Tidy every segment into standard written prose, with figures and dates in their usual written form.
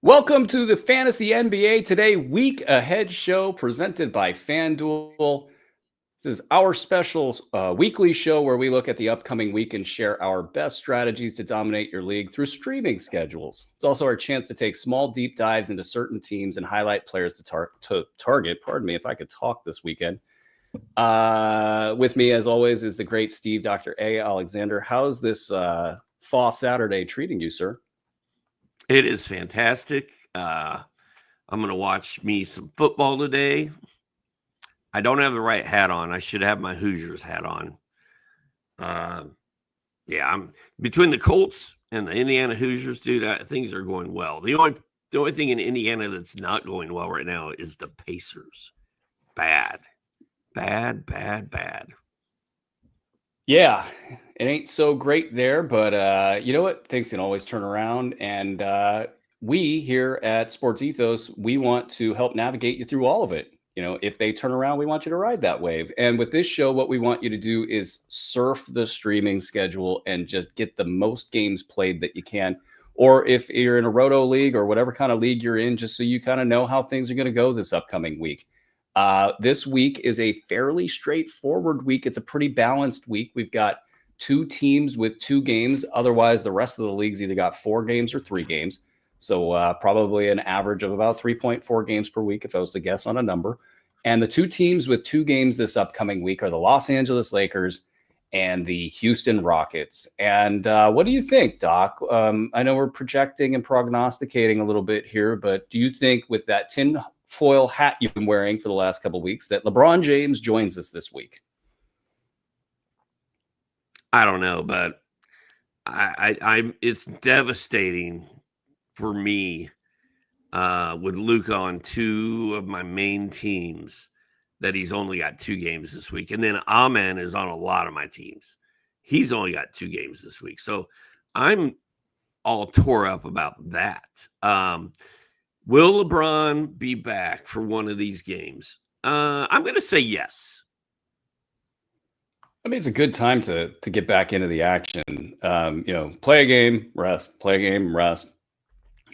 Welcome to the Fantasy NBA Today Week Ahead Show presented by FanDuel. This is our special weekly show where we look at the upcoming week and share our best strategies to dominate your league through streaming schedules. It's also our chance to take small deep dives into certain teams and highlight players to target. Pardon me if I could talk this weekend. With me, as always, is the great Steve, Dr. A. Alexander. How's this fall Saturday treating you, sir? It is fantastic. I'm going to watch me some football today. I don't have the right hat on. I should have my Hoosiers hat on. I'm between the Colts and the Indiana Hoosiers, dude. Things are going well. The only thing in Indiana that's not going well right now is the Pacers. Bad. Yeah, it ain't so great there, but you know what? Things can always turn around. And we here at Sports Ethos, we want to help navigate you through all of it. You know, if they turn around, we want you to ride that wave. And with this show, what we want you to do is surf the streaming schedule and just get the most games played that you can. Or if you're in a roto league or whatever kind of league you're in, just so you kind of know how things are going to go this upcoming week. This week is a fairly straightforward week. It's a pretty balanced week. We've got two teams with 2 games. Otherwise, the rest of the league's either got 4 games or 3 games. So probably an average of about 3.4 games per week, if I was to guess on a number. And the 2 teams with 2 games this upcoming week are the Los Angeles Lakers and the Houston Rockets. And what do you think, Doc? I know we're projecting and prognosticating a little bit here, but do you think with that tinfoil hat you've been wearing for the last couple of weeks that LeBron James joins us this week? I don't know, but it's devastating for me with Luka on 2 of my main teams that he's only got 2 games this week. And then Amen is on a lot of my teams. He's only got 2 games this week. So I'm all tore up about that. Will LeBron be back for one of these games? I'm going to say yes. I mean, it's a good time to get back into the action. Play a game, rest, play a game, rest.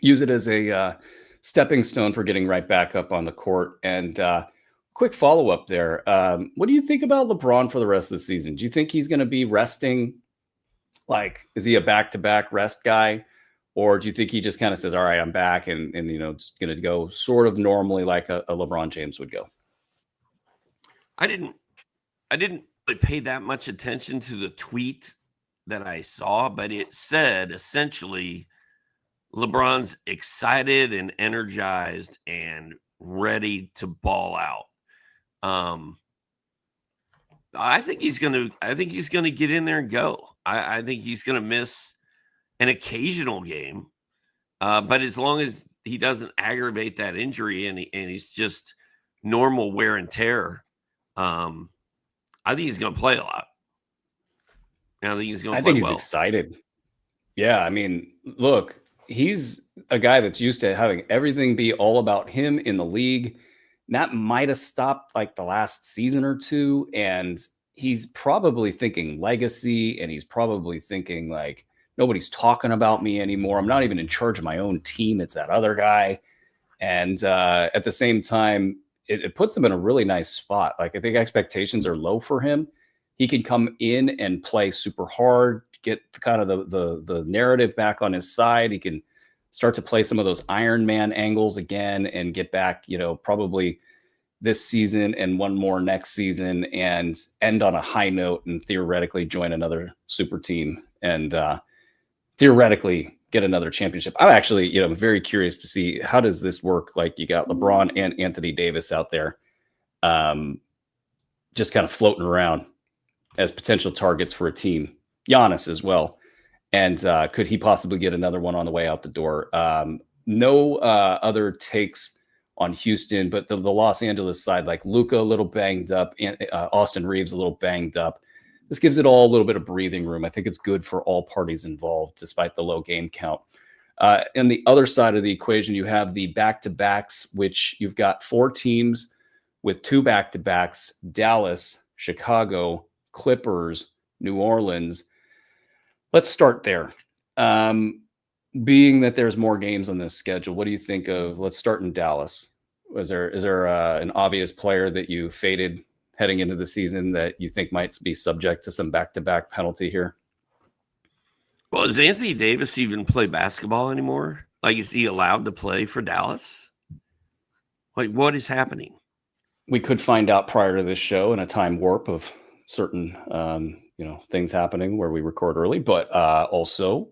Use it as a stepping stone for getting right back up on the court. And quick follow-up there. What do you think about LeBron for the rest of the season? Do you think he's going to be resting? Like, is he a back-to-back rest guy? Or do you think he just kind of says, all right, I'm back and just going to go sort of normally like a LeBron James would go? I didn't really pay that much attention to the tweet that I saw, but it said essentially LeBron's excited and energized and ready to ball out. I think he's gonna get in there and go. I think he's gonna miss an occasional game, but as long as he doesn't aggravate that injury and he's just normal wear and tear, I think he's going to play a lot. I think he's going to play well. He's excited. Yeah, I mean, look, he's a guy that's used to having everything be all about him in the league. That might have stopped like the last season or 2, and he's probably thinking legacy, and he's probably thinking like, nobody's talking about me anymore. I'm not even in charge of my own team. It's that other guy. And at the same time, it puts him in a really nice spot. Like, I think expectations are low for him. He can come in and play super hard, get kind of the narrative back on his side. He can start to play some of those Iron Man angles again and get back, probably this season and one more next season and end on a high note and theoretically join another super team and theoretically get another championship. I'm actually, very curious to see how does this work. Like, you got LeBron and Anthony Davis out there just kind of floating around as potential targets for a team. Giannis as well. And could he possibly get another one on the way out the door? No other takes on Houston, but the Los Angeles side, like Luka a little banged up, and Austin Reeves a little banged up. This gives it all a little bit of breathing room. I think it's good for all parties involved, despite the low game count. And the other side of the equation, you have the back-to-backs, which you've got 4 teams with 2 back-to-backs: Dallas, Chicago, Clippers, New Orleans. Let's start there. being that there's more games on this schedule, what do you think of? Let's start in Dallas. Is there an obvious player that you faded heading into the season that you think might be subject to some back-to-back penalty here? Well, does Anthony Davis even play basketball anymore? Like, is he allowed to play for Dallas? Like, what is happening? We could find out prior to this show in a time warp of certain things happening where we record early, but also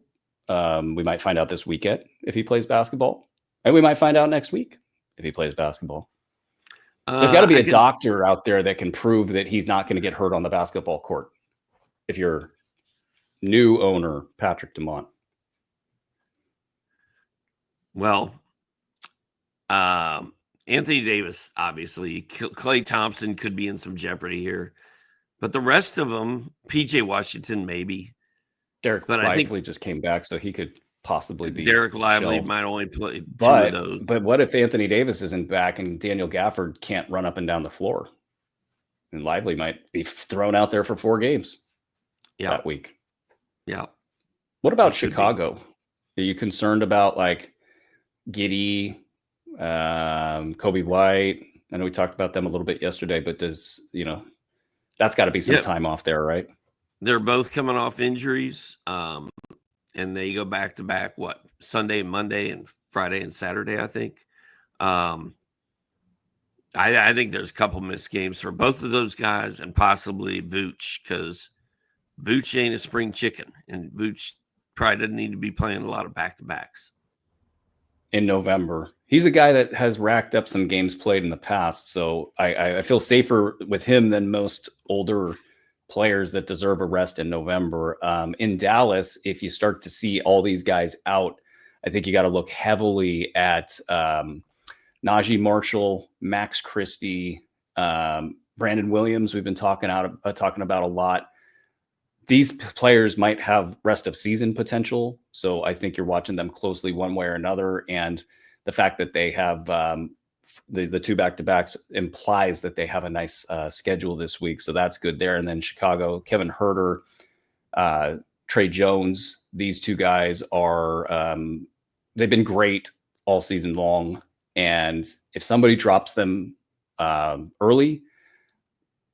we might find out this weekend if he plays basketball, and we might find out next week if he plays basketball. There's got to be a doctor out there that can prove that he's not going to get hurt on the basketball court. If you're new owner Patrick Dumont. Well, Anthony Davis, obviously. Klay Thompson could be in some jeopardy here. But the rest of them, PJ Washington, maybe. Derek Lively just came back, so he could possibly be Derek Lively shelved. might only play two of those. But what if Anthony Davis isn't back and Daniel Gafford can't run up and down the floor? And Lively might be thrown out there for 4 games that week. Yeah. What about Chicago? Are you concerned about like Giddey, Kobe White? I know we talked about them a little bit yesterday, but that's got to be some time off there, right? They're both coming off injuries, and they go back to back. What, Sunday and Monday and Friday and Saturday? I think. I think there's a couple missed games for both of those guys, and possibly Vooch, because Vooch ain't a spring chicken, and Vooch probably doesn't need to be playing a lot of back-to-backs. In November. He's a guy that has racked up some games played in the past, so I feel safer with him than most older players that deserve a rest in November. In Dallas, if you start to see all these guys out, I think you got to look heavily at Najee Marshall, Max Christie, Brandon Williams. We've been talking about a lot. These players might have rest of season potential, so I think you're watching them closely one way or another. And the fact that they have the 2 back-to-backs implies that they have a nice schedule this week, so that's good there. And then Chicago, Kevin Huerter, Trey Jones, these 2 guys are they've been great all season long. And if somebody drops them early,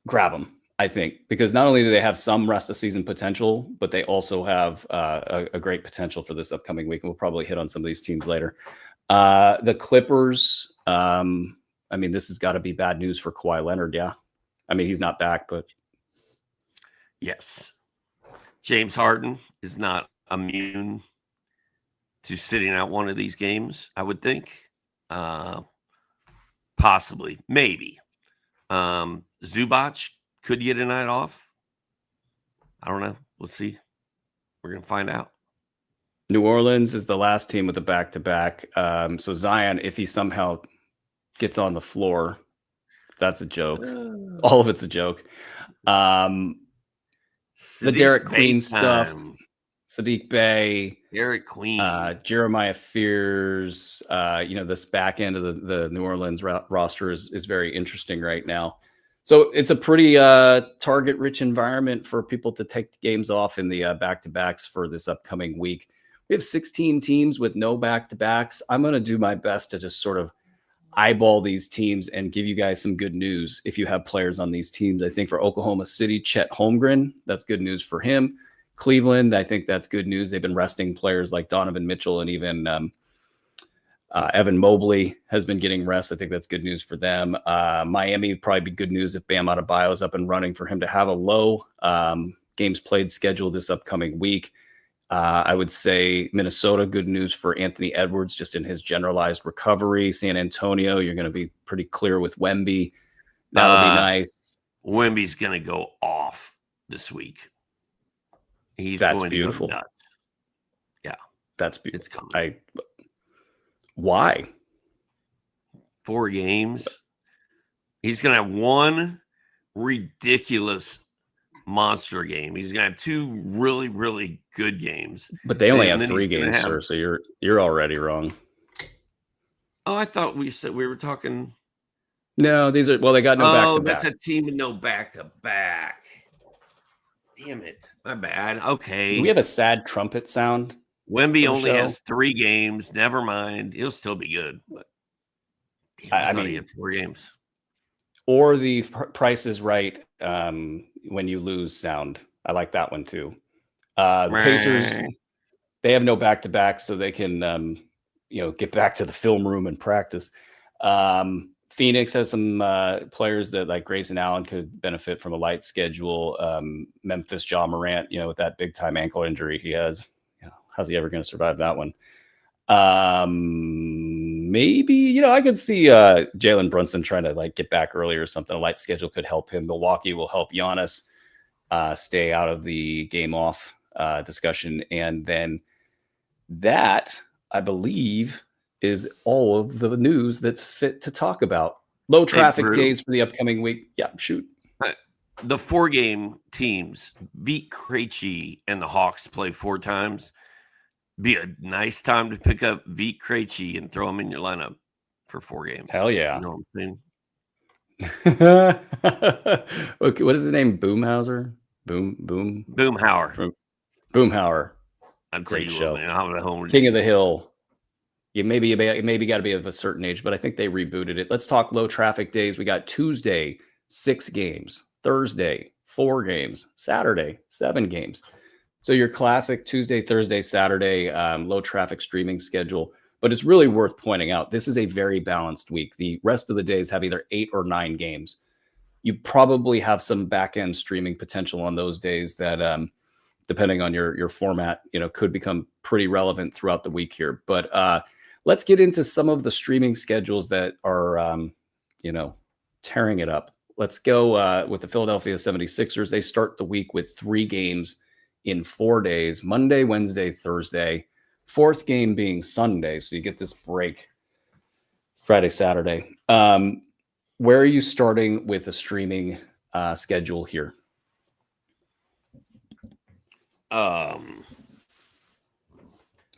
grab them. I think, because not only do they have some rest of season potential, but they also have a great potential for this upcoming week. And we'll probably hit on some of these teams later. The Clippers, this has got to be bad news for Kawhi Leonard. Yeah. He's not back, but. Yes. James Harden is not immune to sitting out one of these games, I would think. Possibly, maybe. Zubac could get a night off. I don't know. We'll see. We're going to find out. New Orleans is the last team with a back-to-back. So Zion, if he somehow gets on the floor, that's a joke. All of it's a joke. The Derek Queen stuff. Sadiq Bey. Derek Queen. Jeremiah Fears. This back end of the New Orleans roster is very interesting right now. So it's a pretty target-rich environment for people to take games off in the back-to-backs for this upcoming week. We have 16 teams with no back-to-backs. I'm going to do my best to just sort of eyeball these teams and give you guys some good news if you have players on these teams. I think for Oklahoma City, Chet Holmgren, that's good news for him. Cleveland, I think that's good news. They've been resting players like Donovan Mitchell, and even Evan Mobley has been getting rest. I think that's good news for them. Miami would probably be good news if Bam Adebayo is up and running, for him to have a low games played schedule this upcoming week. I would say Minnesota, good news for Anthony Edwards, just in his generalized recovery. San Antonio, you're going to be pretty clear with Wemby. That'll be nice. Wemby's going to go off this week. That's beautiful. To go nuts. Yeah. That's beautiful. Why? 4 games. He's going to have one ridiculous monster game. He's going to have 2 really, really good games. But they only have 3 games, sir. So you're already wrong. Oh, I thought we said we were talking. No, they got no back-to-back. Oh, that's a team with no back-to-back. Damn it. My bad. Okay. Do we have a sad trumpet sound? Wemby the only show. has 3 games. Never mind. He'll still be good. But damn, I thought he had 4 games. Or the Price is Right when you lose sound. I like that one too. The Pacers, they have no back-to-back, so they can get back to the film room and practice. Phoenix has some players that like Grayson Allen could benefit from a light schedule. Memphis, Ja Morant, with that big-time ankle injury he has. How's he ever going to survive that one? Maybe, I could see Jalen Brunson trying to like get back early or something. A light schedule could help him. Milwaukee will help Giannis stay out of the game off discussion. And then that, I believe, is all of the news that's fit to talk about. Low traffic days for the upcoming week. Yeah, shoot. The 4-game teams, Vit Krejci and the Hawks play 4 times. Be a nice time to pick up Vit Krejci and throw him in your lineup for 4 games. Hell yeah. You know what I'm saying? Okay, what is his name? Boomhauer? Boomhauer. Boomhauer. Great show. Man. King of the Hill. Maybe got to be of a certain age, but I think they rebooted it. Let's talk low traffic days. We got Tuesday, 6 games. Thursday, 4 games. Saturday, 7 games. So your classic Tuesday, Thursday, Saturday, low traffic streaming schedule. But it's really worth pointing out, this is a very balanced week. The rest of the days have either 8 or 9 games. You probably have some back-end streaming potential on those days that, depending on your format, could become pretty relevant throughout the week here. But let's get into some of the streaming schedules that are, tearing it up. Let's go with the Philadelphia 76ers. They start the week with 3 games in 4 days, Monday, Wednesday, Thursday, 4th game being Sunday. So you get this break Friday, Saturday. Where are you starting with a streaming schedule here?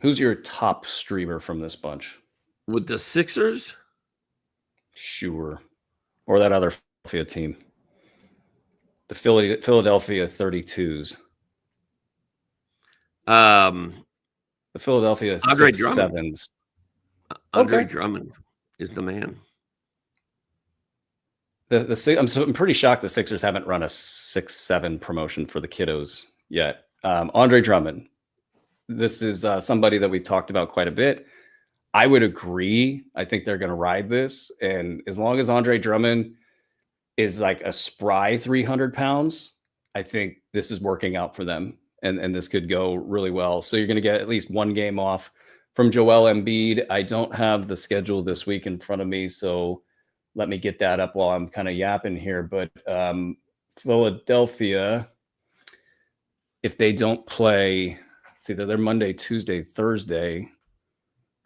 Who's your top streamer from this bunch? With the Sixers? Sure. Or that other Philadelphia team. The Philadelphia 32s. The Philadelphia Andre 6-7s. Andre Drummond is the man. I'm pretty shocked the Sixers haven't run a 6-7 promotion for the kiddos yet. Andre Drummond. This is somebody that we've talked about quite a bit. I would agree. I think they're going to ride this. And as long as Andre Drummond is like a spry 300 pounds, I think this is working out for them. And this could go really well. So you're going to get at least 1 game off from Joel Embiid. I don't have the schedule this week in front of me, so let me get that up while I'm kind of yapping here. But Philadelphia, if they don't play, it's either they're Monday, Tuesday, Thursday.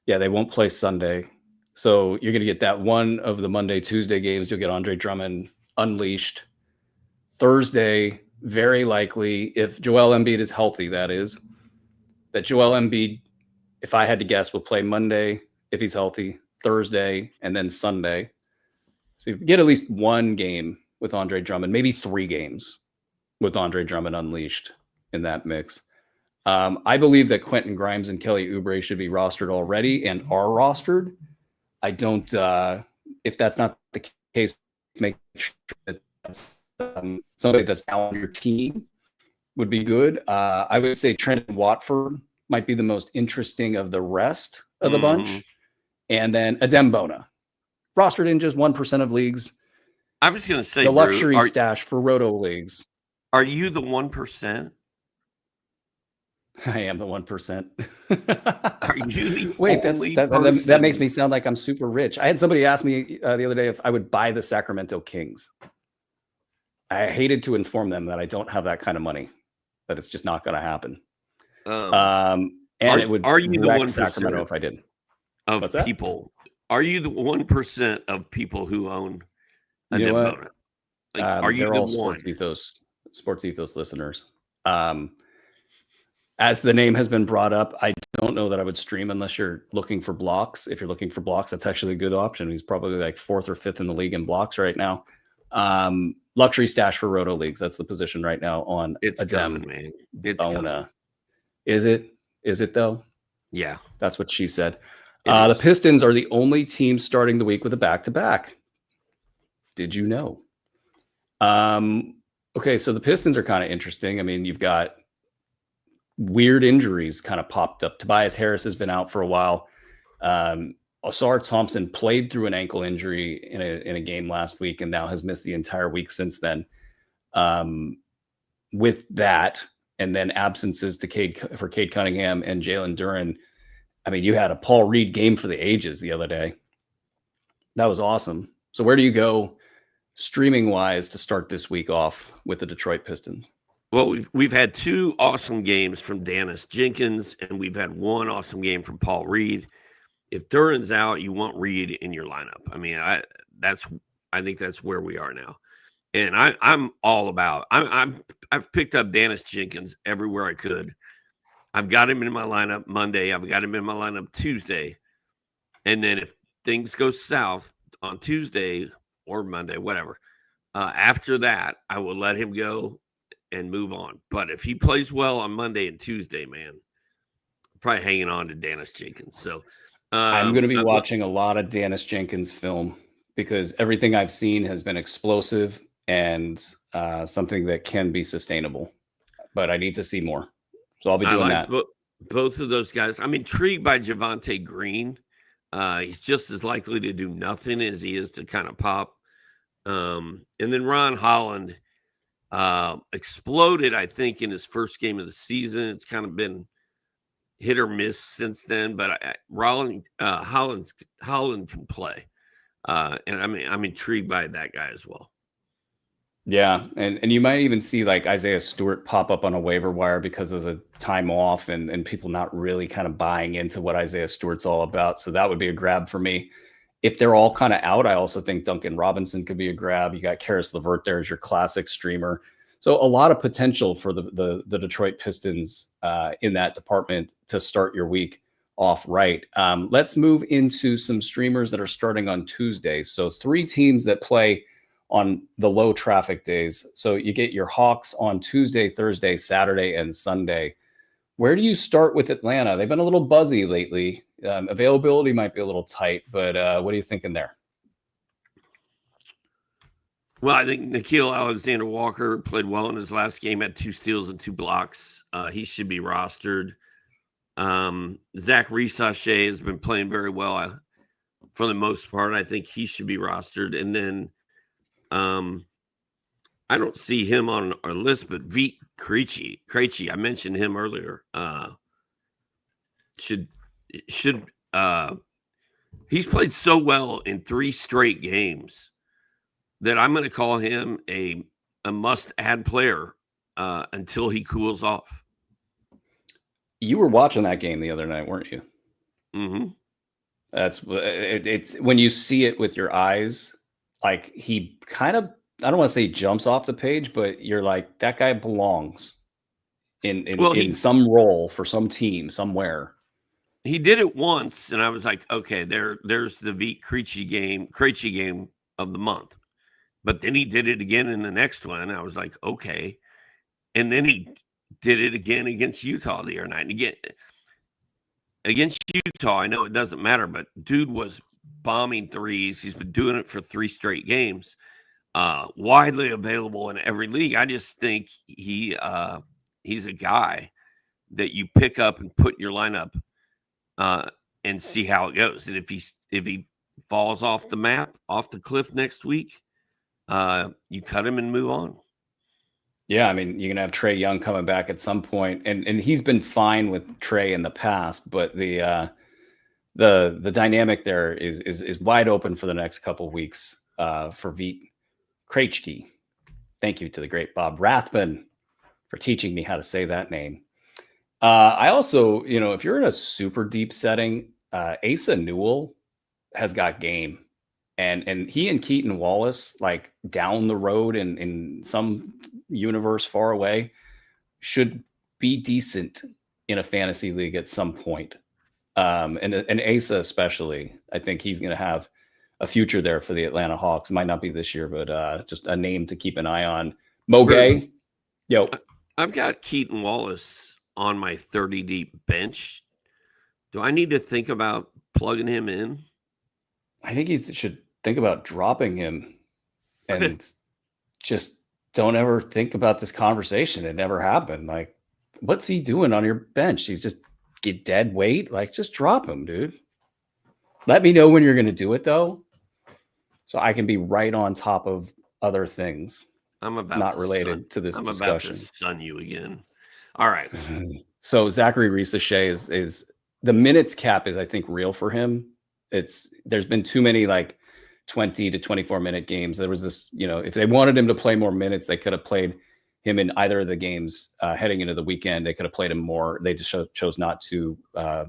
Yeah, they won't play Sunday. So you're going to get that one of the Monday, Tuesday games. You'll get Andre Drummond unleashed. Thursday, very likely, if Joel Embiid is healthy, that is, that Joel Embiid, if I had to guess, will play Monday, if he's healthy, Thursday, and then Sunday. So you get at least 1 game with Andre Drummond, maybe 3 games with Andre Drummond unleashed in that mix. I believe that Quentin Grimes and Kelly Oubre should be rostered already and are rostered. I don't, if that's not the case, make sure that somebody that's now on your team would be good. I would say Trendon Watford might be the most interesting of the rest of the bunch. And then Adem Bona, rostered in just 1% of leagues. I was going to say the luxury stash for roto leagues. Are you the 1%? I am the 1%. Are you the Wait, that makes me sound like I'm super rich. I had somebody ask me the other day if I would buy the Sacramento Kings. I hated to inform them that I don't have that kind of money, that it's just not going to happen. It would are you the 1% Sacramento if I did. Of people? Are you the 1% of people who own a Demona? Are you they're the all one? Sports Ethos listeners. As the name has been brought up, I don't know that I would stream unless you're looking for blocks. If you're looking for blocks, that's actually a good option. He's probably like 4th or 5th in the league in blocks right now. Luxury stash for roto leagues. That's the position right now on it's Adem coming, man. It's Bona. Is it? Is it though? Yeah. That's what she said. It The is. Pistons are the only team starting the week with a back-to-back. Did you know? Okay, so the Pistons are kind of interesting. I mean, you've got weird injuries kind of popped up. Tobias Harris has been out for a while. Asar Thompson played through an ankle injury in a game last week and now has missed the entire week since then. With that, and then absences for Cade Cunningham and Jalen Duren. I mean, you had a Paul Reed game for the ages the other day. That was awesome. So where do you go streaming wise to start this week off with the Detroit Pistons? Well, we've had 2 awesome games from Dennis Jenkins, and we've had 1 awesome game from Paul Reed. If Duren's out, you want Reed in your lineup. I mean, I think that's where we are now. And I'm all about. I've picked up Dennis Jenkins everywhere I could. I've got him in my lineup Monday. I've got him in my lineup Tuesday. And then if things go south on Tuesday or Monday, whatever, after that, I will let him go and move on. But if he plays well on Monday and Tuesday, man, I'm probably hanging on to Dennis Jenkins. So I'm going to be watching a lot of Dennis Jenkins film because everything I've seen has been explosive and something that can be sustainable. But I need to see more. So I'll be doing that. Both of those guys. I'm intrigued by Javonte Green. He's just as likely to do nothing as he is to kind of pop. And then Ron Holland exploded, I think, in his first game of the season. It's kind of been hit or miss since then, but Holland can play. And I'm intrigued by that guy as well. Yeah, and you might even see like Isaiah Stewart pop up on a waiver wire because of the time off and people not really kind of buying into what Isaiah Stewart's all about. So that would be a grab for me. If they're all kind of out, I also think Duncan Robinson could be a grab. You got Karis LeVert there as your classic streamer. So a lot of potential for the Detroit Pistons in that department to start your week off right. Let's move into some streamers that are starting on Tuesday. So 3 teams that play on the low traffic days. So you get your Hawks on Tuesday, Thursday, Saturday, and Sunday. Where do you start with Atlanta? They've been a little buzzy lately. Availability might be a little tight, but what are you thinking there? Well, I think Nickeil Alexander-Walker played well in his last game, had 2 steals and 2 blocks. He should be rostered. Zach Resache has been playing very well for the most part. I think he should be rostered. And then I don't see him on our list, but Vit Krejci, I mentioned him earlier. He's played so well in 3 straight games that I'm going to call him a must-add player until he cools off. You were watching that game the other night, weren't you? Mm-hmm. It's when you see it with your eyes, like he kind of, I don't want to say jumps off the page, but you're like, that guy belongs in some role for some team somewhere. He did it once, and I was like, okay, there's the Vit Krejci game of the month. But then he did it again in the next one. I was like, okay. And then he did it again against Utah the other night. And again, against Utah, I know it doesn't matter, but dude was bombing threes. He's been doing it for 3 straight games. Widely available in every league. I just think he's a guy that you pick up and put in your lineup and see how it goes. And if he falls off the map, off the cliff next week, you cut him and move on. Yeah, I mean, you're gonna have Trae Young coming back at some point, and he's been fine with Trae in the past, but the dynamic there is wide open for the next couple of weeks for Vit Krejci. Thank you to the great Bob Rathbun for teaching me how to say that name. I also, if you're in a super deep setting, Asa Newell has got game. And he and Keaton Wallace, like down the road in some universe far away, should be decent in a fantasy league at some point. And Asa especially, I think he's going to have a future there for the Atlanta Hawks. Might not be this year, but just a name to keep an eye on. Mogay, yo. I've got Keaton Wallace on my 30 deep bench Do I need to think about plugging him in? I think you should think about dropping him and just don't ever think about this conversation. It never happened. Like, what's he doing on your bench? He's just get dead weight. Like, just drop him, dude. Let me know when you're going to do it, though, so I can be right on top of other things. I'm about not related to this discussion. I'm about to stun you again. All right. So Zachary Reese-Shea is the minutes cap is, I think, real for him. There's been too many like 20 to 24 minute games. There was this, if they wanted him to play more minutes, they could have played him in either of the games heading into the weekend. They could have played him more. They just chose not to.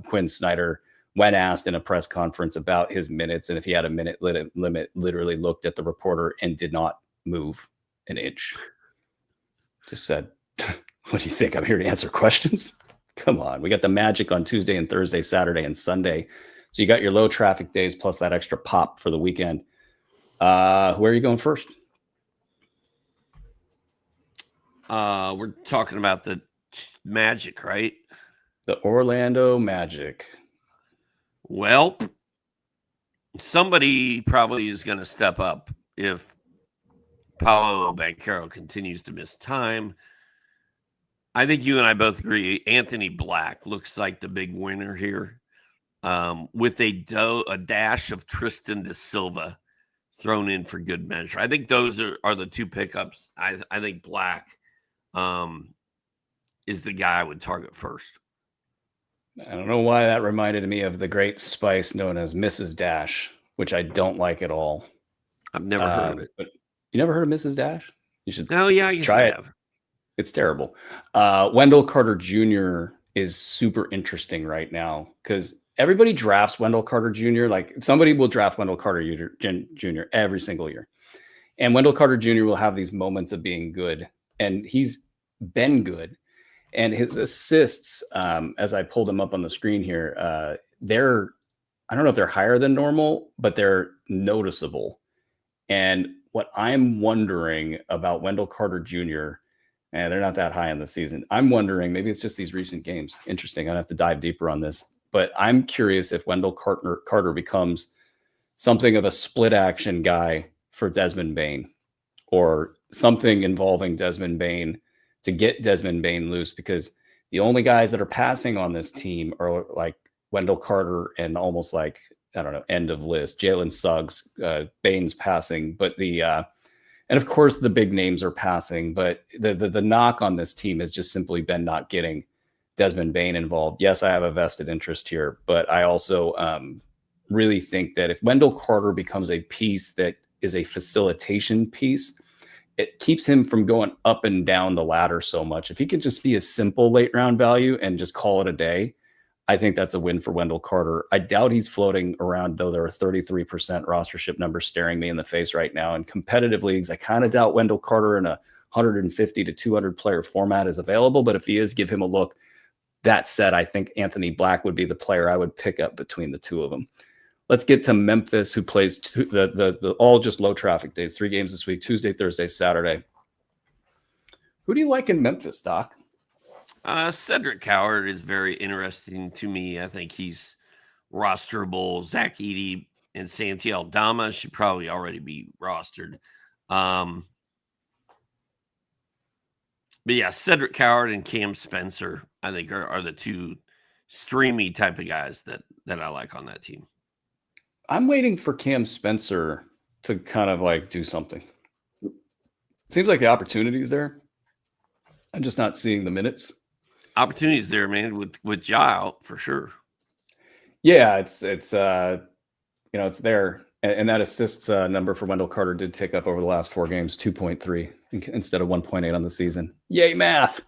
Quinn Snyder, when asked in a press conference about his minutes, and if he had a minute limit, literally looked at the reporter and did not move an inch. Just said, what do you think? I'm here to answer questions. Come on. We got the Magic on Tuesday and Thursday, Saturday and Sunday. So you got your low traffic days plus that extra pop for the weekend. Where are you going first? We're talking about the Magic, right? The Orlando Magic. Well, somebody probably is going to step up if Paolo Banchero continues to miss time. I think you and I both agree Anthony Black looks like the big winner here, with a dash of Tristan da Silva thrown in for good measure. I think those are the two pickups. I think Black is the guy I would target first. I don't know why that reminded me of the great spice known as Mrs. Dash, which I don't like at all. I've never heard of it. But you never heard of Mrs. Dash? You should. Oh yeah, I guess try I it. have. It's terrible. Wendell Carter Jr. is super interesting right now because everybody drafts Wendell Carter Jr. Like somebody will draft Wendell Carter Jr. every single year. And Wendell Carter Jr. will have these moments of being good. And he's been good. And his assists, as I pulled them up on the screen here, I don't know if they're higher than normal, but they're noticeable. And what I'm wondering about Wendell Carter Jr., and they're not that high in the season. I'm wondering, maybe it's just these recent games. Interesting. I'd have to dive deeper on this. But I'm curious if Wendell Carter becomes something of a split action guy for Desmond Bane, or something involving Desmond Bane to get Desmond Bane loose, because the only guys that are passing on this team are like Wendell Carter and almost like, I don't know, end of list. Jalen Suggs, Bane's passing, but and of course the big names are passing, but the knock on this team has just simply been not getting Desmond Bane involved. Yes, I have a vested interest here, but I also really think that if Wendell Carter becomes a piece that is a facilitation piece, it keeps him from going up and down the ladder so much. If he could just be a simple late round value and just call it a day, I think that's a win for Wendell Carter. I doubt he's floating around, though. There are 33% rostership numbers staring me in the face right now. In competitive leagues, I kind of doubt Wendell Carter in a 150 to 200 player format is available. But if he is, give him a look. That said, I think Anthony Black would be the player I would pick up between the two of them. Let's get to Memphis, who plays the all just low traffic days, 3 games this week, Tuesday, Thursday, Saturday. Who do you like in Memphis, Doc? Cedric Coward is very interesting to me. I think he's rosterable. Zach Edey and Santi Aldama should probably already be rostered. But yeah, Cedric Coward and Cam Spencer, I think, are the two streamy type of guys that I like on that team. I'm waiting for Cam Spencer to kind of like do something. Seems like the opportunity is there. I'm just not seeing the minutes. Opportunities there, man, with Ja out for sure. Yeah, it's there, and that assists number for Wendell Carter did tick up over the last 4 games, 2.3 instead of 1.8 on the season. Yay, math!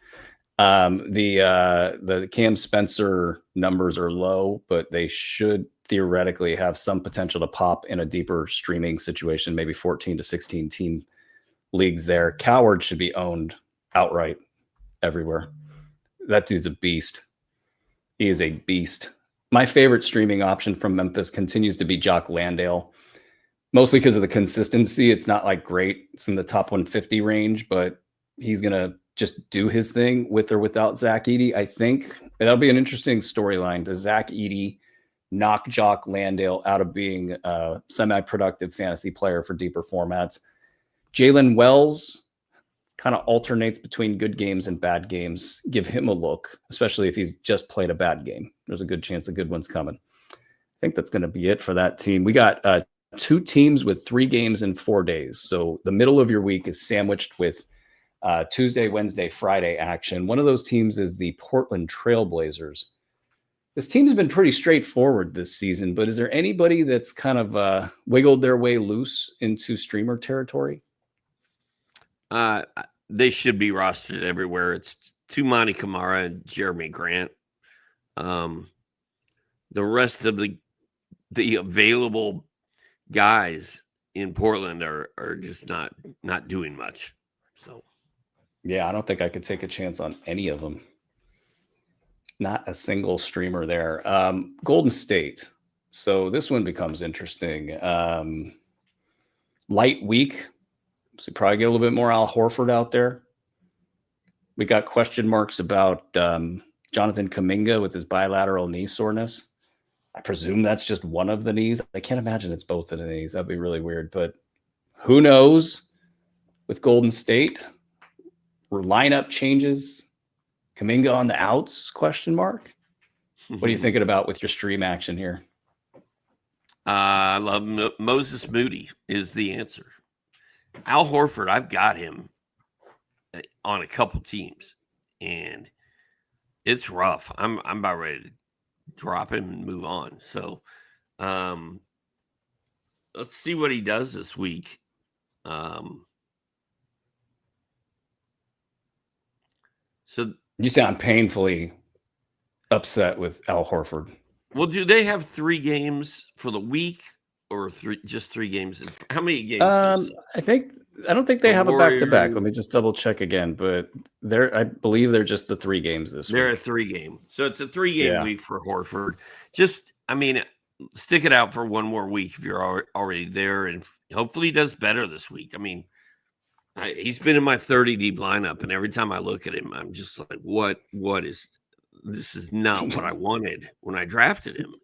The Cam Spencer numbers are low, but they should theoretically have some potential to pop in a deeper streaming situation, maybe 14 to 16 team leagues there. Coward should be owned outright everywhere. That dude's a beast. He is a beast. My favorite streaming option from Memphis continues to be Jock Landale, mostly because of the consistency. It's not like great. It's in the top 150 range, but he's going to just do his thing with or without Zach Edey. I think that'll be an interesting storyline. Does Zach Edey knock Jock Landale out of being a semi-productive fantasy player for deeper formats? Jalen Wells kind of alternates between good games and bad games. Give him a look, especially if he's just played a bad game. There's a good chance a good one's coming. I think that's going to be it for that team. We got 2 teams with 3 games in 4 days. So the middle of your week is sandwiched with Tuesday, Wednesday, Friday action. One of those teams is the Portland Trailblazers. This team's been pretty straightforward this season, but is there anybody that's kind of wiggled their way loose into streamer territory? They should be rostered everywhere. It's Tumani Kamara and Jeremy Grant. The rest of the available guys in Portland are just not doing much. So, yeah, I don't think I could take a chance on any of them. Not a single streamer there. Golden State. So this one becomes interesting. Light week. So you probably get a little bit more Al Horford out there. We got question marks about Jonathan Kuminga with his bilateral knee soreness. I presume that's just one of the knees. I can't imagine it's both of the knees. That'd be really weird. But who knows with Golden State? Lineup changes. Kuminga on the outs, question mark. What are you thinking about with your stream action here? I love Moses Moody is the answer. Al Horford, I've got him on a couple teams, and it's rough. I'm about ready to drop him and move on. So let's see what he does this week. So you sound painfully upset with Al Horford. Well, do they have 3 games for the week or just 3 games? How many games? I don't think they have a back-to-back. Let me just double check again, but I believe they're just the 3 games this week. They're a 3-game. So it's a 3-game week for Horford. Stick it out for one more week if you're already there, and hopefully he does better this week. He's been in my 30 deep lineup, and every time I look at him, I'm just like, what is this? Is not what I wanted when I drafted him.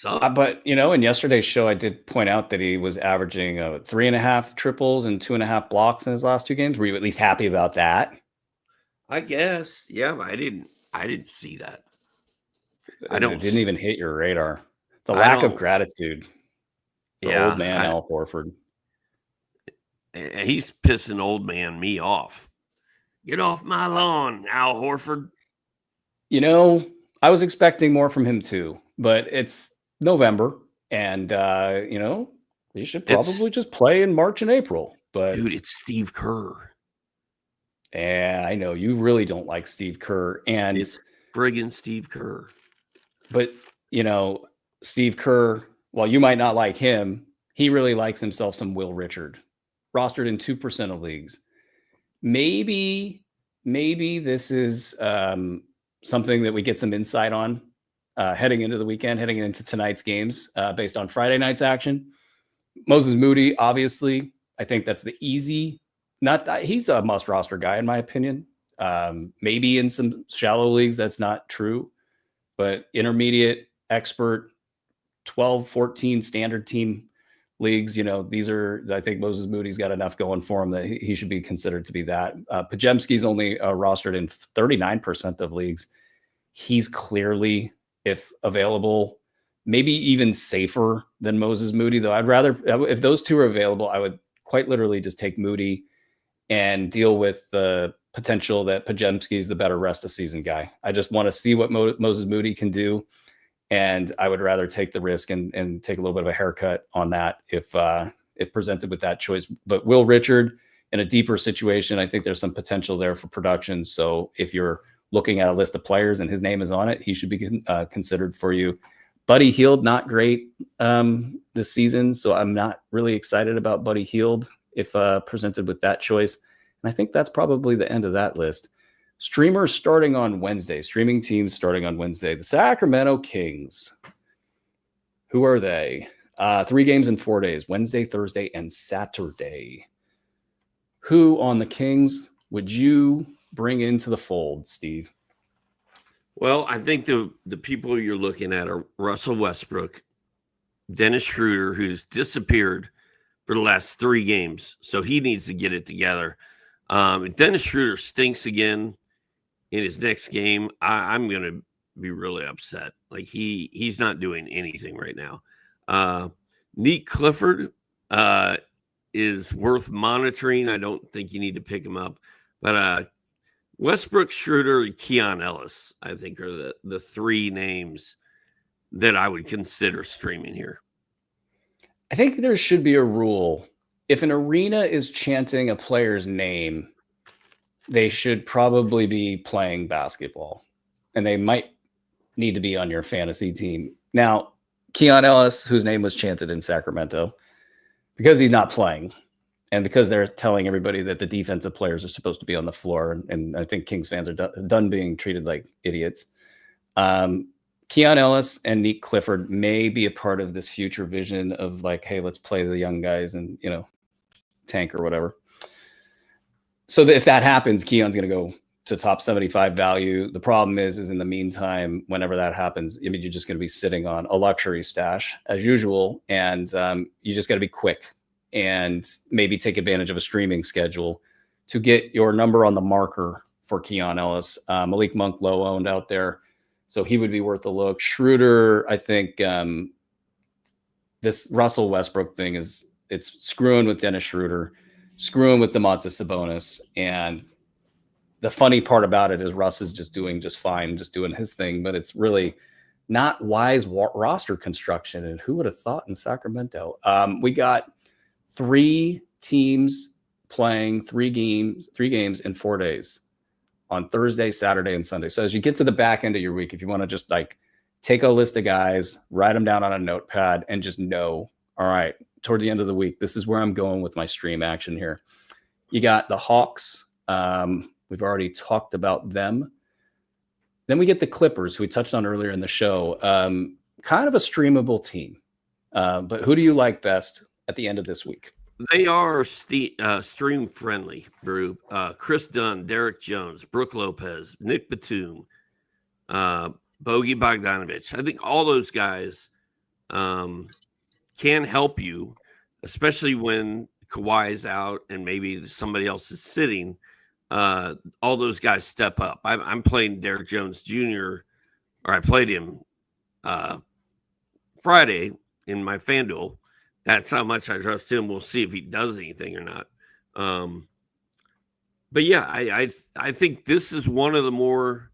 But in yesterday's show, I did point out that he was averaging 3.5 triples and 2.5 blocks in his last 2 games. Were you at least happy about that? I guess, yeah. But I didn't see that. It didn't even hit your radar. The lack of gratitude. Old man Al Horford. He's pissing old man me off. Get off my lawn, Al Horford. I was expecting more from him too, but it's November, and he should probably just play in March and April. But dude, it's Steve Kerr. Yeah, I know you really don't like Steve Kerr, and it's friggin' Steve Kerr. But Steve Kerr, while you might not like him, he really likes himself some Will Richard, rostered in 2% of leagues. Maybe this is something that we get some insight on heading into the weekend, heading into tonight's games based on Friday night's action. Moses Moody, obviously, I think that's the easy. He's a must roster guy in my opinion. Maybe in some shallow leagues that's not true, but intermediate, expert, 12, 14 standard team leagues, I think Moses Moody's got enough going for him that he should be considered to be that. Pajemski's only rostered in 39% of leagues. He's clearly, if available, maybe even safer than Moses Moody, though. I'd rather, if those 2 are available, I would quite literally just take Moody and deal with the potential that Pajemski is the better rest of season guy. I just want to see what Moses Moody can do. And I would rather take the risk and take a little bit of a haircut on that if presented with that choice. But Will Richard, in a deeper situation, I think there's some potential there for production. So if you're looking at a list of players and his name is on it, he should be considered for you. Buddy Hield, not great this season. So I'm not really excited about Buddy Hield if presented with that choice. And I think that's probably the end of that list. Streamers starting on Wednesday, streaming teams starting on Wednesday. The Sacramento Kings. Who are they? 3 games in 4 days, Wednesday, Thursday, and Saturday. Who on the Kings would you bring into the fold, Steve? Well, I think the people you're looking at are Russell Westbrook, Dennis Schroeder, who's disappeared for the last 3 games, so he needs to get it together. Dennis Schroeder stinks again in his next game. I'm going to be really upset. Like he's not doing anything right now. Neat Clifford is worth monitoring. I don't think you need to pick him up, but Westbrook, Schroeder, and Keon Ellis, I think, are the 3 names that I would consider streaming here. I think there should be a rule. If an arena is chanting a player's name, they should probably be playing basketball, and they might need to be on your fantasy team. Now, Keon Ellis, whose name was chanted in Sacramento, because he's not playing, and because they're telling everybody that the defensive players are supposed to be on the floor, and I think Kings fans are done being treated like idiots. Keon Ellis and Neat Clifford may be a part of this future vision of like, hey, let's play the young guys and, tank or whatever. So if that happens, Keon's going to go to top 75 value. The problem is in the meantime, whenever that happens, you're just going to be sitting on a luxury stash as usual. And you just got to be quick and maybe take advantage of a streaming schedule to get your number on the marker for Keon Ellis. Malik Monk low owned out there, so he would be worth a look. Schroeder, I think this Russell Westbrook thing it's screwing with Dennis Schroeder, screwing with Domantas Sabonis. And the funny part about it is Russ is just doing just fine, just doing his thing, but it's really not wise roster construction. And who would have thought in Sacramento? We got 3 teams playing 3 games in 4 days on Thursday, Saturday, and Sunday. So as you get to the back end of your week, if you want to just like take a list of guys, write them down on a notepad, and just know, all right, toward the end of the week, this is where I'm going with my stream action here. You got the Hawks. We've already talked about them. Then we get the Clippers, who we touched on earlier in the show. Kind of a streamable team. But who do you like best at the end of this week? They are stream friendly, Brew. Chris Dunn, Derek Jones, Brooke Lopez, Nick Batum, Bogey Bogdanovich. I think all those guys can help you, especially when Kawhi is out and maybe somebody else is sitting. All those guys step up. I'm playing Derek Jones Jr., or I played him Friday in my FanDuel. That's how much I trust him. We'll see if he does anything or not. But yeah, I think this is one of the more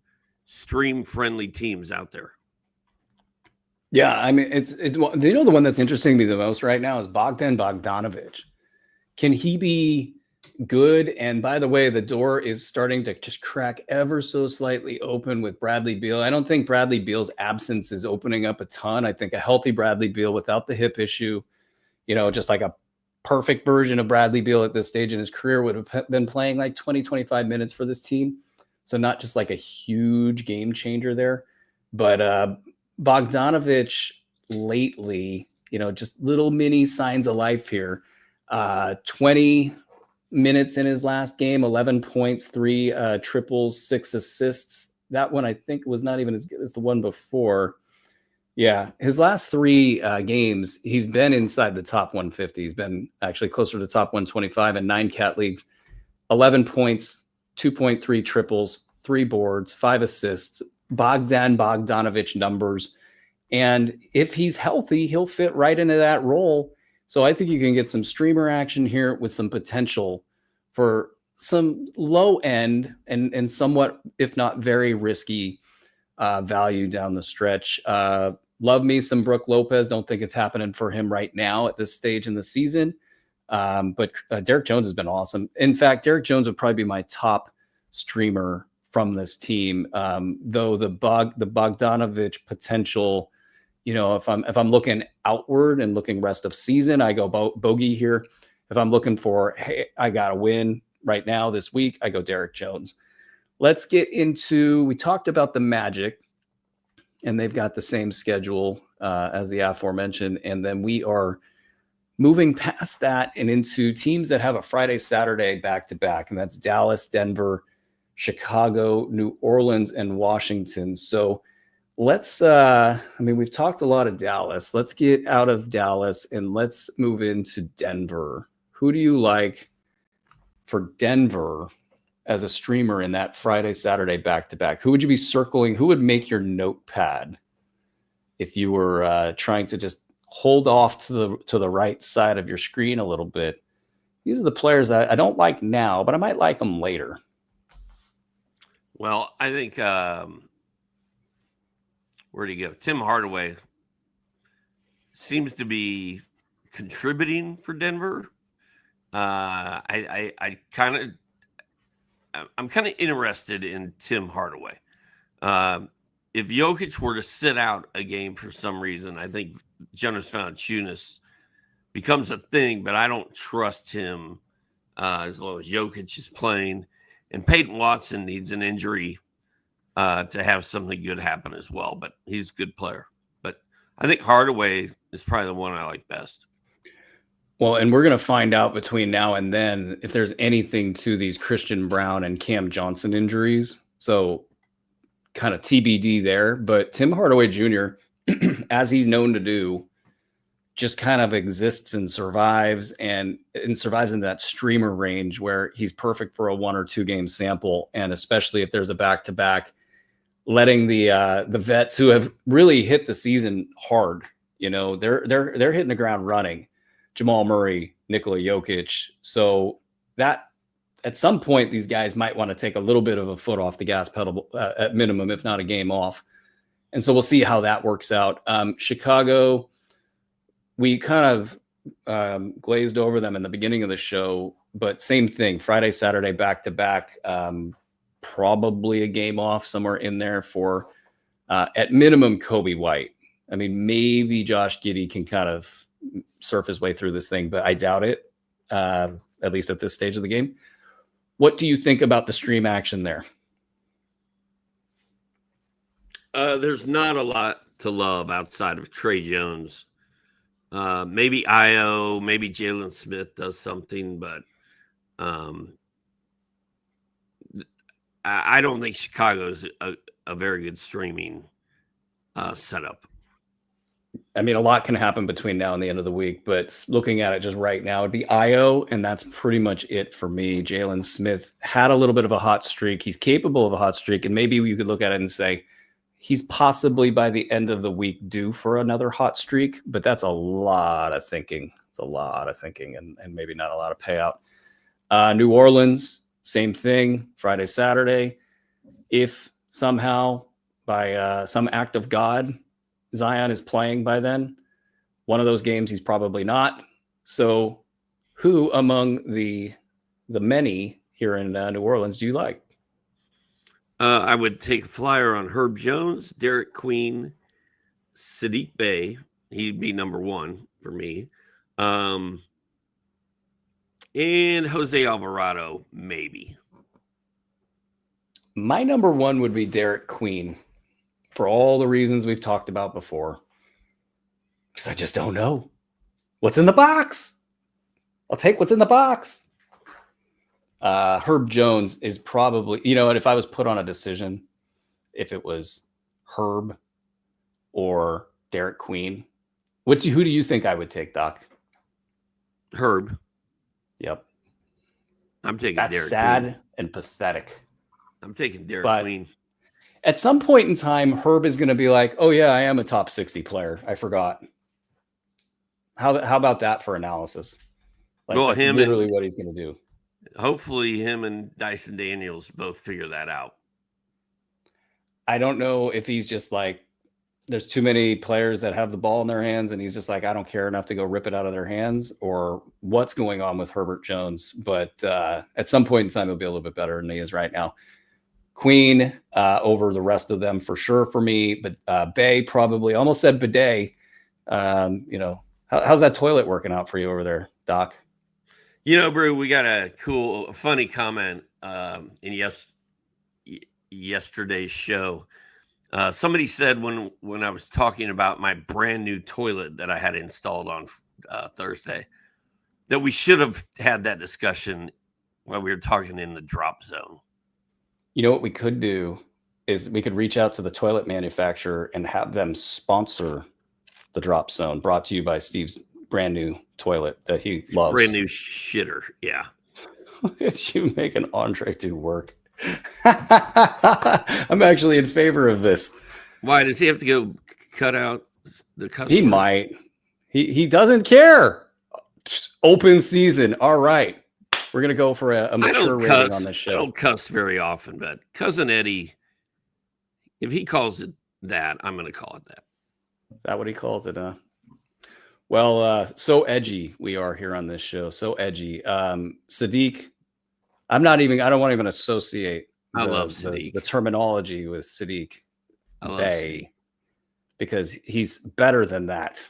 stream-friendly teams out there. Yeah, I mean, the one that's interesting to me the most right now is Bogdan Bogdanovich. Can he be good? And by the way, the door is starting to just crack ever so slightly open with Bradley Beal. I don't think Bradley Beal's absence is opening up a ton. I think a healthy Bradley Beal without the hip issue, just like a perfect version of Bradley Beal at this stage in his career would have been playing like 20, 25 minutes for this team. So not just like a huge game changer there, but Bogdanovich lately, just little mini signs of life here. 20 minutes in his last game, 11 points, 3 triples, 6 assists. That one I think was not even as good as the one before. Yeah, his last 3 games, he's been inside the top 150. He's been actually closer to top 125 in 9 cat leagues. 11 points, 2.3 triples, 3 boards, 5 assists. Bogdanovich numbers. And if he's healthy, he'll fit right into that role. So I think you can get some streamer action here with some potential for some low end and somewhat, if not very risky value down the stretch. Love me some Brooke Lopez. Don't think it's happening for him right now at this stage in the season. But Derek Jones has been awesome. In fact, Derek Jones would probably be my top streamer from this team. Though the Bogdanovich potential, if I'm looking outward and looking rest of season, I go bogey here. If I'm looking for, hey, I got to win right now this week, I go Derek Jones. Let's get into, we talked about the Magic, and they've got the same schedule as the aforementioned. And then we are moving past that and into teams that have a Friday, Saturday back-to-back. And that's Dallas, Denver, Chicago, New Orleans, and Washington. So let's we've talked a lot of Dallas. Let's get out of Dallas and let's move into Denver. Who do you like for Denver as a streamer in that Friday, Saturday back-to-back? Who would you be circling? Who would make your notepad if you were trying to just hold off to the right side of your screen a little bit? These are the players I don't like now, but I might like them later. Well, I think where'd he go? Tim Hardaway seems to be contributing for Denver. I'm kind of interested in Tim Hardaway. If Jokic were to sit out a game for some reason, I think Jonas Valanciunas becomes a thing, but I don't trust him as long as Jokic is playing. And Peyton Watson needs an injury to have something good happen as well, but he's a good player. But I think Hardaway is probably the one I like best. Well, and we're going to find out between now and then if there's anything to these Christian Brown and Cam Johnson injuries. So kind of TBD there. But Tim Hardaway Jr., as he's known to do, just kind of exists and survives in that streamer range where he's perfect for a 1 or 2 game sample. And especially if there's a back-to-back, letting the vets who have really hit the season hard, they're hitting the ground running. Jamal Murray, Nikola Jokic. So that at some point, these guys might want to take a little bit of a foot off the gas pedal at minimum, if not a game off. And so we'll see how that works out. Chicago, we kind of glazed over them in the beginning of the show, but same thing, Friday, Saturday, back-to-back, probably a game off somewhere in there for, at minimum, Kobe White. I mean, maybe Josh Giddey can kind of surf his way through this thing, but I doubt it, at least at this stage of the game. What do you think about the stream action there? There's not a lot to love outside of Trey Jones. Maybe Io, maybe Jalen Smith does something, but I don't think Chicago's a very good streaming setup. I mean, a lot can happen between now and the end of the week, but looking at it just right now, it'd be Io, and that's pretty much it for me. Jalen Smith had a little bit of a hot streak. He's capable of a hot streak, and maybe you could look at it and say he's possibly by the end of the week due for another hot streak, but that's a lot of thinking. It's a lot of thinking and maybe not a lot of payout. New Orleans, same thing, Friday, Saturday. If somehow by some act of God, Zion is playing by then, one of those games he's probably not. So who among the many here in New Orleans do you like? I would take a flyer on Herb Jones, Derek Queen, Sadiq Bey. He'd be number 1 for me. And Jose Alvarado, maybe. My number 1 would be Derek Queen for all the reasons we've talked about before. Because I just don't know what's in the box. I'll take what's in the box. Herb Jones is probably, and if I was put on a decision, if it was Herb or Derek Queen, who do you think I would take, Doc? Herb. Yep. I'm taking That's Derek sad Queen. And pathetic. I'm taking Derek Queen. At some point in time, Herb is going to be like, oh, yeah, I am a top 60 player. I forgot. How about that for analysis? That's literally what he's going to do. Hopefully him and Dyson Daniels both figure that out. I don't know if he's just like, there's too many players that have the ball in their hands and he's just like, I don't care enough to go rip it out of their hands, or what's going on with Herbert Jones. But at some point in time, he'll be a little bit better than he is right now. Queen over the rest of them for sure for me, but Bay probably, almost said bidet. How's that toilet working out for you over there, Doc? Brew, we got a funny comment in yesterday's show. Somebody said when I was talking about my brand new toilet that I had installed on Thursday, that we should have had that discussion while we were talking in the drop zone. You know what we could do is we could reach out to the toilet manufacturer and have them sponsor the Drop Zone, brought to you by Steve's brand new toilet that he loves. Brand new shitter. Yeah. Look at you making Andre do work. I'm actually in favor of this. Why does he have to go cut out the customers? He might. He doesn't care. Open season. All right. We're going to go for a mature rating on this show. I don't cuss very often, but Cousin Eddie, if he calls it that, I'm going to call it that. Is that what he calls it? Well, so edgy we are here on this show. So edgy. Sadiq, I don't want to even associate I love Sadiq. The terminology with Sadiq Bey, because he's better than that.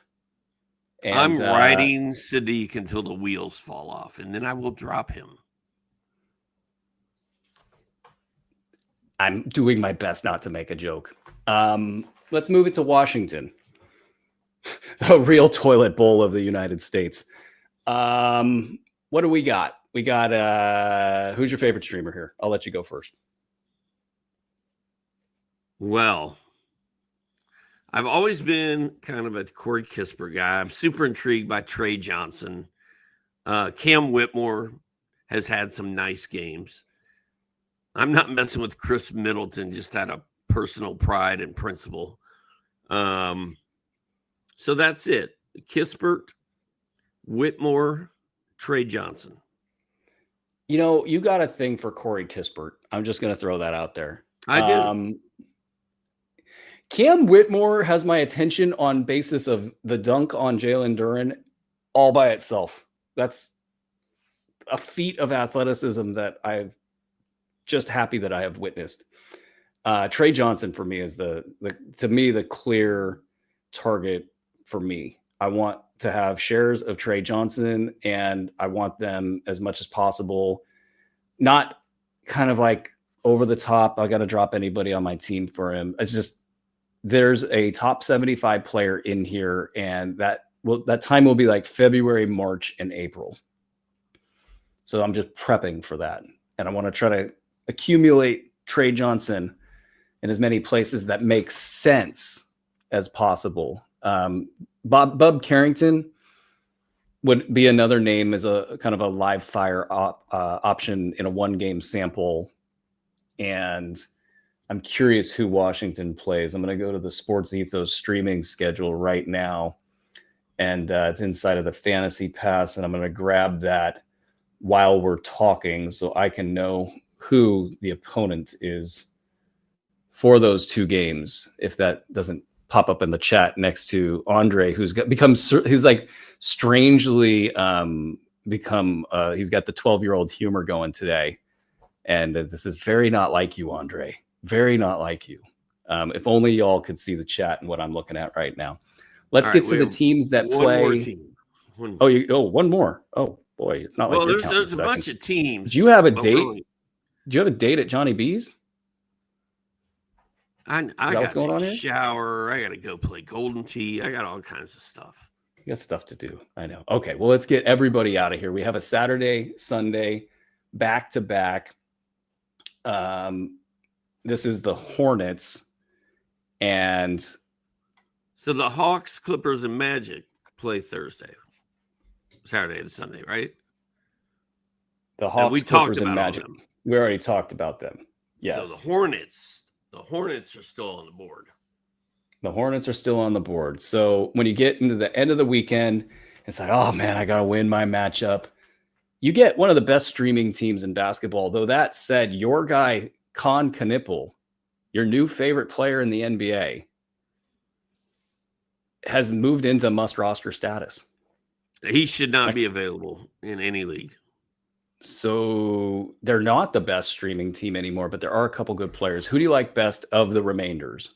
And, I'm riding Sadiq until the wheels fall off, and then I will drop him. I'm doing my best not to make a joke. Let's move it to Washington, the real toilet bowl of the United States. What do we got? We got who's your favorite streamer here? I'll let you go first. Well, I've always been kind of a Corey Kispert guy. I'm super intrigued by Trey Johnson. Cam Whitmore has had some nice games. I'm not messing with Chris Middleton just out of personal pride and principle. So that's it. Kispert, Whitmore, Trey Johnson. You know, you got a thing for Corey Kispert. I'm just going to throw that out there. I do. Cam Whitmore has my attention on basis of the dunk on Jalen Duren all by itself. That's a feat of athleticism that I've just happy that I have witnessed. Trey Johnson for me is to me the clear target for me. I want to have shares of Trey Johnson, and I want them as much as possible. Not kind of like over the top. I got to drop anybody on my team for him. It's just there's a top 75 player in here, and that time will be like February, March, and April. So I'm just prepping for that, and I want to try to accumulate Trey Johnson in as many places that make sense as possible. Bub Carrington would be another name as a kind of a live fire option in a 1-game sample. And I'm curious who Washington plays. I'm going to go to the Sports Ethos streaming schedule right now. And it's inside of the FantasyPass. And I'm going to grab that while we're talking so I can know who the opponent is for those 2 games. If that doesn't pop up in the chat next to Andre, he's like strangely he's got the 12-year-old humor going today. And this is very not like you, Andre. Very not like you. If only y'all could see the chat and what I'm looking at right now. Let's get to the teams that play. One more. Oh boy, it's not like there's a bunch of teams. Do you have a date? Do you have a date at Johnny B's? I got to shower. I got to go play Golden Tee. I got all kinds of stuff. You got stuff to do. I know. Okay, well, let's get everybody out of here. We have a Saturday, Sunday, back-to-back. This is the Hornets. And so the Hawks, Clippers, and Magic play Thursday, Saturday, and Sunday, right? The Hawks, Clippers, and Magic. We already talked about them. Yes. So the Hornets are still on the board. The Hornets are still on the board. So when you get into the end of the weekend, it's like, oh man, I got to win my matchup. You get one of the best streaming teams in basketball. Though that said, your guy, Con Knipple, your new favorite player in the NBA, has moved into must-roster status. He should not be available in any league. So they're not the best streaming team anymore, but there are a couple good players. Who do you like best of the remainders?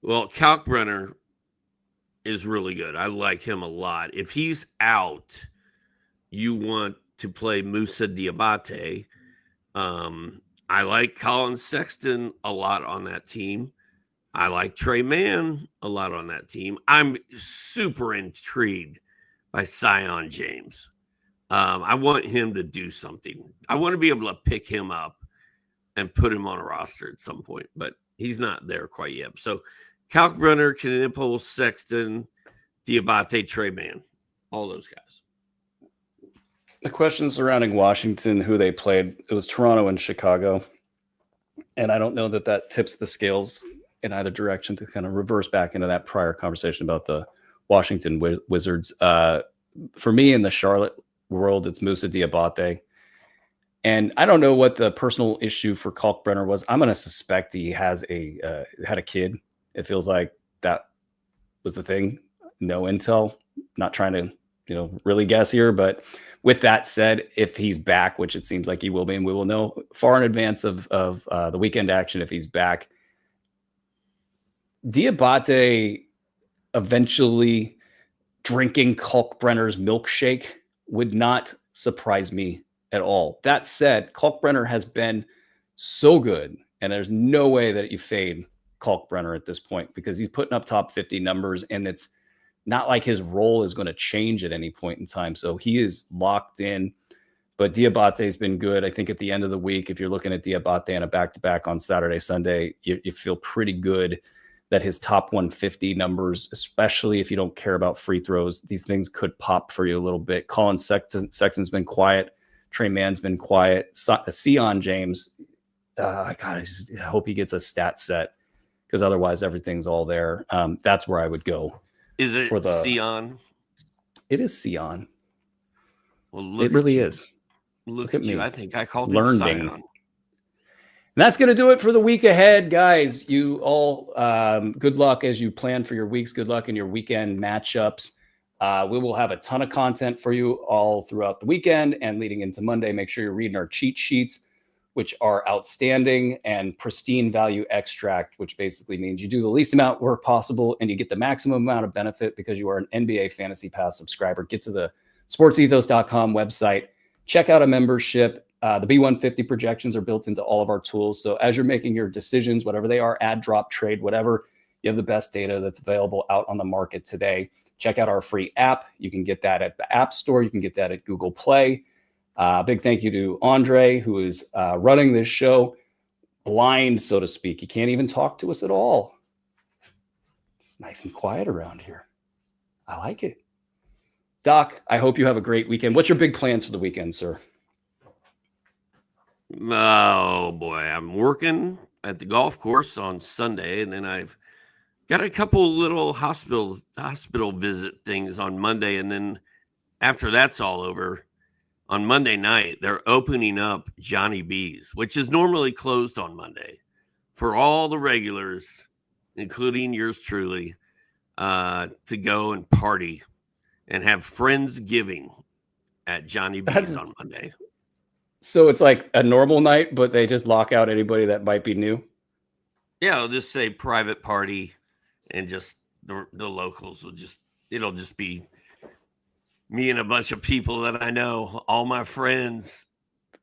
Well, Kalkbrenner is really good. I like him a lot. If he's out, you want to play Musa Diabate. I like Colin Sexton a lot on that team. I like Trey Mann a lot on that team. I'm super intrigued by Zion James. I want him to do something. I want to be able to pick him up and put him on a roster at some point, but he's not there quite yet. So Kalkbrenner, Knipple, Sexton, Diabate, Trey Mann, all those guys. The question surrounding Washington, who they played, it was Toronto and Chicago. And I don't know that tips the scales in either direction to kind of reverse back into that prior conversation about the Washington Wizards. For me in the Charlotte world, it's Moussa Diabate. And I don't know what the personal issue for Kalkbrenner was. I'm going to suspect he has had a kid. It feels like that was the thing. No intel. Not trying to really guess here, but with that said, if he's back, which it seems like he will be, and we will know far in advance of the weekend action if he's back, Diabate eventually drinking Kalkbrenner's milkshake would not surprise me at all. That said, Kalkbrenner has been so good, and there's no way that you fade Kalkbrenner at this point because he's putting up top 50 numbers, and it's not like his role is going to change at any point in time. So he is locked in. But Diabate has been good. I think at the end of the week, if you're looking at Diabate and a back-to-back on Saturday, Sunday, you feel pretty good that his top 150 numbers, especially if you don't care about free throws, these things could pop for you a little bit. Colin Sexton's been quiet. Trey Mann's been quiet. Sion James, I hope he gets a stat set because otherwise everything's all there. That's where I would go. Is it for the Sion? It is Sion. Well, it really is. Look at you. I think I called it Sion. And that's going to do it for the week ahead, guys. You all, good luck as you plan for your weeks. Good luck in your weekend matchups. We will have a ton of content for you all throughout the weekend and leading into Monday. Make sure you're reading our cheat sheets, which are outstanding, and pristine value extract, which basically means you do the least amount of work possible and you get the maximum amount of benefit because you are an NBA Fantasy Pass subscriber. Get to the sportsethos.com website. Check out a membership. The B150 projections are built into all of our tools. So as you're making your decisions, whatever they are, add, drop, trade, whatever, you have the best data that's available out on the market today. Check out our free app. You can get that at the App Store. You can get that at Google Play. Big thank you to Andre, who is running this show blind, so to speak. He can't even talk to us at all. It's nice and quiet around here. I like it. Doc, I hope you have a great weekend. What's your big plans for the weekend, sir? Oh, boy. I'm working at the golf course on Sunday, and then I've got a couple little hospital visit things on Monday, and then after that's all over, on Monday night, they're opening up Johnny B's, which is normally closed on Monday, for all the regulars, including yours truly, to go and party and have Friendsgiving at Johnny B's on Monday. So it's like a normal night, but they just lock out anybody that might be new? Yeah, I'll just say private party, and just the locals it'll just be me and a bunch of people that I know, all my friends.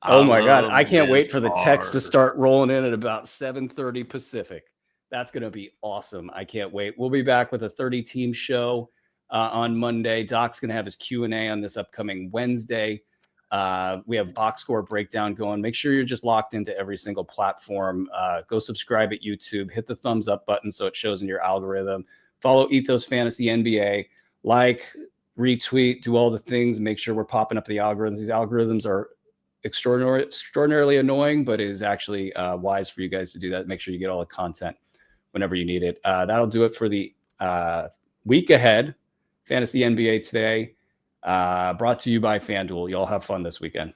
Oh my God. I can't wait for the text to start rolling in at about 7:30 Pacific. That's going to be awesome. I can't wait. We'll be back with a 30-team show on Monday. Doc's going to have his Q&A on this upcoming Wednesday. We have box score breakdown going. Make sure you're just locked into every single platform. Go subscribe at YouTube. Hit the thumbs up button so it shows in your algorithm. Follow Ethos Fantasy NBA. Like, retweet, do all the things. Make sure we're popping up the algorithms. These algorithms are extraordinarily annoying, but it is actually wise for you guys to do that. Make sure you get all the content whenever you need it. That'll do it for the week ahead. Fantasy NBA Today, brought to you by FanDuel. Y'all have fun this weekend.